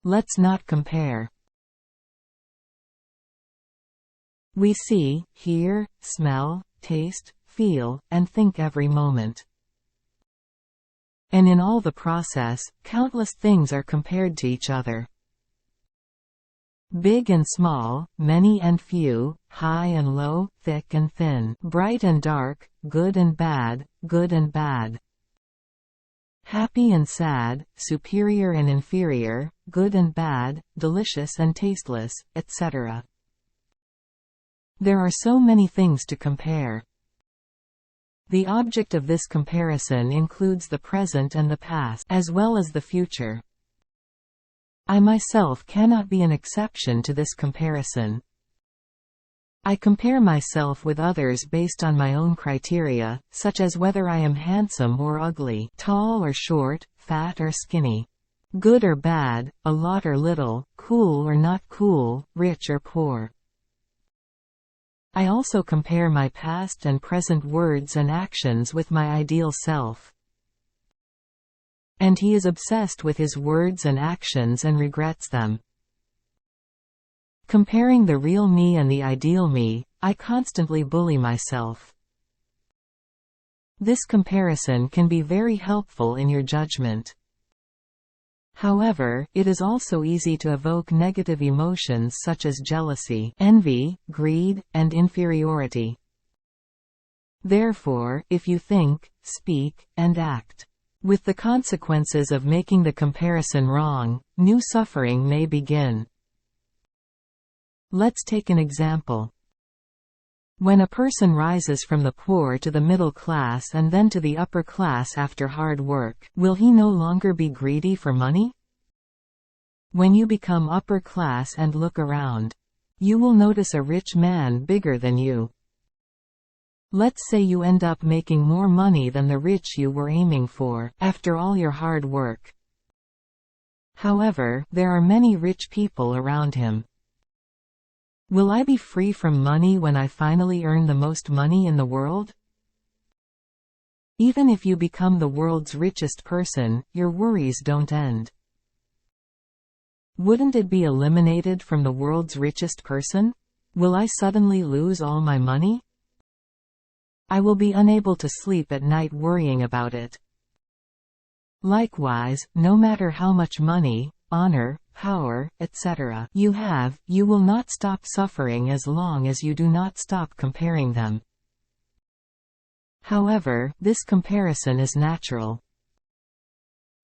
Let's not compare. We see, hear, smell, taste, feel, and think every moment. And in all the process, countless things are compared to each other. Big and small, many and few, high and low, thick and thin, bright and dark, good and bad, good and bad. Happy and sad, superior and inferior, good and bad, delicious and tasteless, etc. There are so many things to compare. The object of this comparison includes the present and the past, as well as the future. I myself cannot be an exception to this comparison. I compare myself with others based on my own criteria, such as whether I am handsome or ugly, tall or short, fat or skinny, good or bad, a lot or little, cool or not cool, rich or poor. I also compare my past and present words and actions with my ideal self. And he is obsessed with his words and actions and regrets them. Comparing the real me and the ideal me, I constantly bully myself. This comparison can be very helpful in your judgment. However, it is also easy to evoke negative emotions such as jealousy, envy, greed, and inferiority. Therefore, if you think, speak, and act with the consequences of making the comparison wrong, new suffering may begin. Let's take an example. When a person rises from the poor to the middle class and then to the upper class after hard work, will he no longer be greedy for money? When you become upper class and look around, you will notice a rich man bigger than you. Let's say you end up making more money than the rich you were aiming for, after all your hard work. However, there are many rich people around him. Will I be free from money when I finally earn the most money in the world? Even if you become the world's richest person, your worries don't end. Wouldn't it be eliminated from the world's richest person? Will I suddenly lose all my money? I will be unable to sleep at night worrying about it. Likewise, no matter how much money, honor, power, etc. you have, you will not stop suffering as long as you do not stop comparing them. However, this comparison is natural.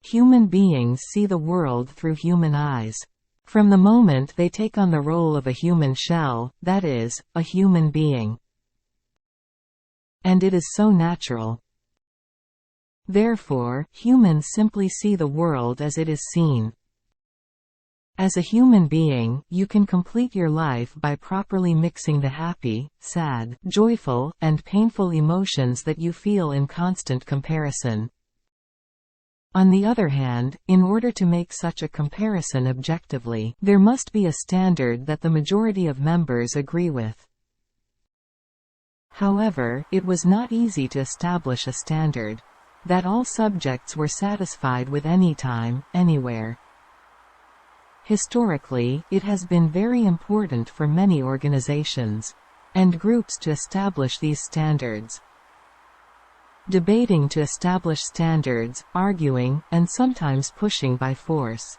Human beings see the world through human eyes. From the moment they take on the role of a human shell, that is, a human being. And it is so natural. Therefore, humans simply see the world as it is seen. As a human being, you can complete your life by properly mixing the happy, sad, joyful, and painful emotions that you feel in constant comparison. On the other hand, in order to make such a comparison objectively, there must be a standard that the majority of members agree with. However, it was not easy to establish a standard that all subjects were satisfied with anytime, anywhere. Historically, it has been very important for many organizations and groups to establish these standards. Debating to establish standards, arguing, and sometimes pushing by force.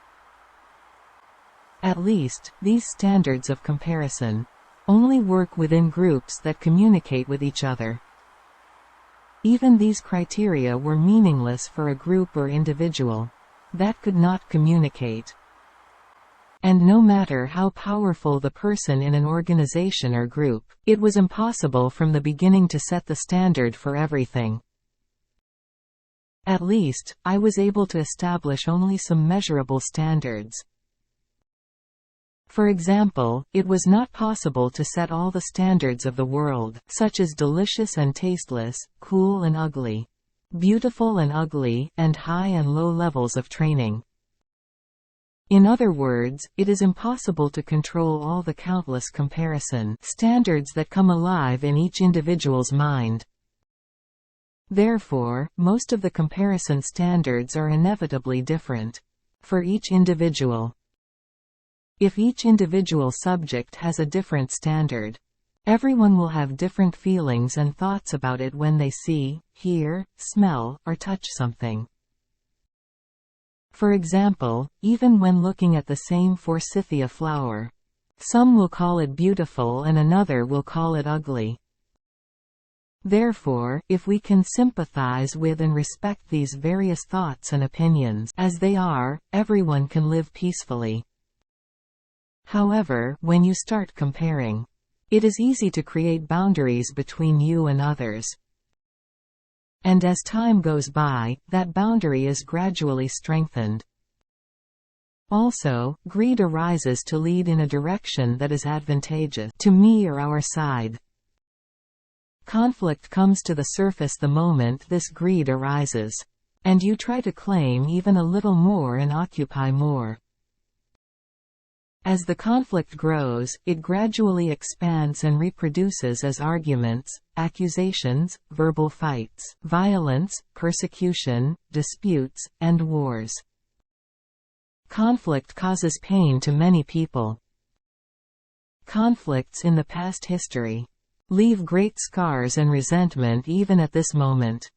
At least, these standards of comparison only work within groups that communicate with each other. Even these criteria were meaningless for a group or individual that could not communicate. And no matter how powerful the person in an organization or group, it was impossible from the beginning to set the standard for everything. At least, I was able to establish only some measurable standards. For example, it was not possible to set all the standards of the world, such as delicious and tasteless, cool and ugly, beautiful and ugly, and high and low levels of training. In other words, it is impossible to control all the countless comparison standards that come alive in each individual's mind. Therefore, most of the comparison standards are inevitably different for each individual. If each individual subject has a different standard, everyone will have different feelings and thoughts about it when they see, hear, smell, or touch something. For example, even when looking at the same forsythia flower, some will call it beautiful and another will call it ugly. Therefore, if we can sympathize with and respect these various thoughts and opinions as they are, everyone can live peacefully. However, when you start comparing, it is easy to create boundaries between you and others. And as time goes by, that boundary is gradually strengthened. Also, greed arises to lead in a direction that is advantageous to me or our side. Conflict comes to the surface the moment this greed arises, and you try to claim even a little more and occupy more. As the conflict grows, it gradually expands and reproduces as arguments, accusations, verbal fights, violence, persecution, disputes, and wars. Conflict causes pain to many people. Conflicts in the past history leave great scars and resentment even at this moment.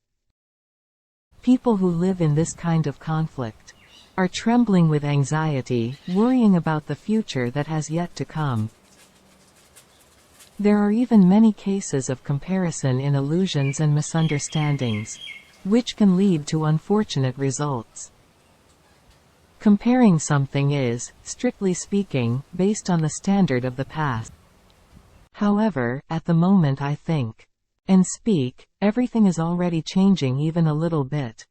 People who live in this kind of conflict are trembling with anxiety, worrying about the future that has yet to come. There are even many cases of comparison in illusions and misunderstandings, which can lead to unfortunate results. Comparing something is, strictly speaking, based on the standard of the past. However, at the moment I think and speak, everything is already changing even a little bit.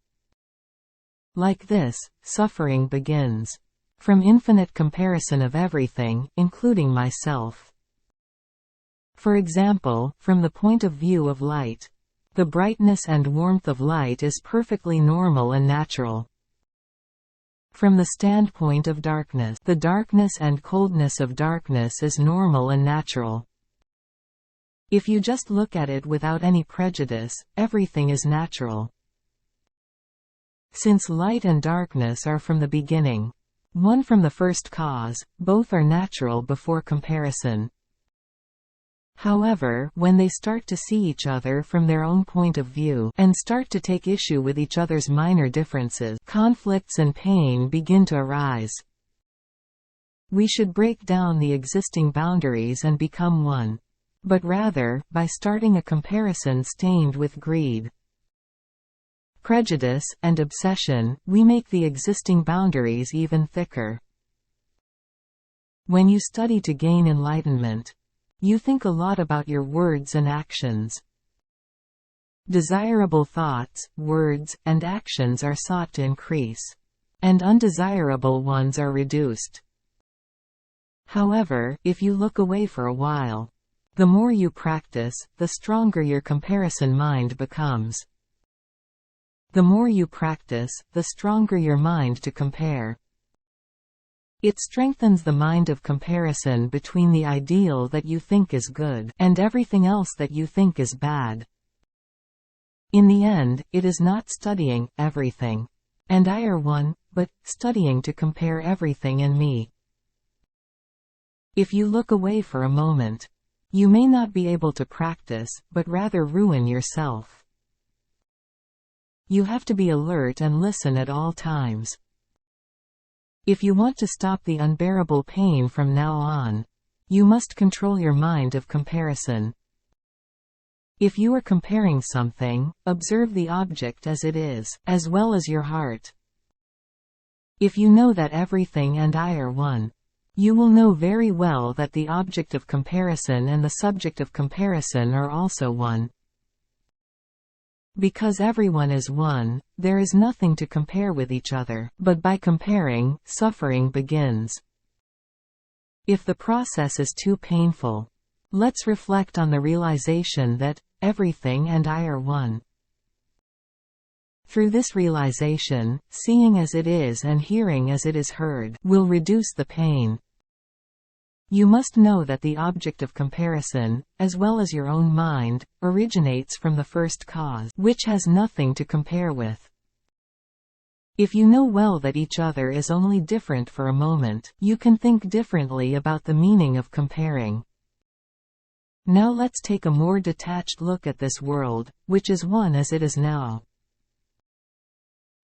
Like this, suffering begins from infinite comparison of everything, including myself. For example, from the point of view of light, the brightness and warmth of light is perfectly normal and natural. From the standpoint of darkness, the darkness and coldness of darkness is normal and natural. If you just look at it without any prejudice, everything is natural. Since light and darkness are from the beginning, one from the first cause, both are natural before comparison. However, when they start to see each other from their own point of view, and start to take issue with each other's minor differences, conflicts and pain begin to arise. We should break down the existing boundaries and become one. But rather, by starting a comparison stained with greed, prejudice, and obsession, we make the existing boundaries even thicker. When you study to gain enlightenment, you think a lot about your words and actions. Desirable thoughts, words, and actions are sought to increase, and undesirable ones are reduced. However, if you look away for a while, the more you practice, the stronger your comparison mind becomes. The more you practice, the stronger your mind to compare. It strengthens the mind of comparison between the ideal that you think is good, and everything else that you think is bad. In the end, it is not studying everything, and I are one, but studying to compare everything in me. If you look away for a moment, you may not be able to practice, but rather ruin yourself. You have to be alert and listen at all times. If you want to stop the unbearable pain from now on, you must control your mind of comparison. If you are comparing something, observe the object as it is, as well as your heart. If you know that everything and I are one, you will know very well that the object of comparison and the subject of comparison are also one. Because everyone is one, there is nothing to compare with each other, but by comparing, suffering begins. If the process is too painful, let's reflect on the realization that everything and I are one. Through this realization, seeing as it is and hearing as it is heard will reduce the pain. You must know that the object of comparison, as well as your own mind, originates from the first cause, which has nothing to compare with. If you know well that each other is only different for a moment, you can think differently about the meaning of comparing. Now let's take a more detached look at this world, which is one as it is now.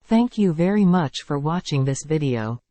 Thank you very much for watching this video.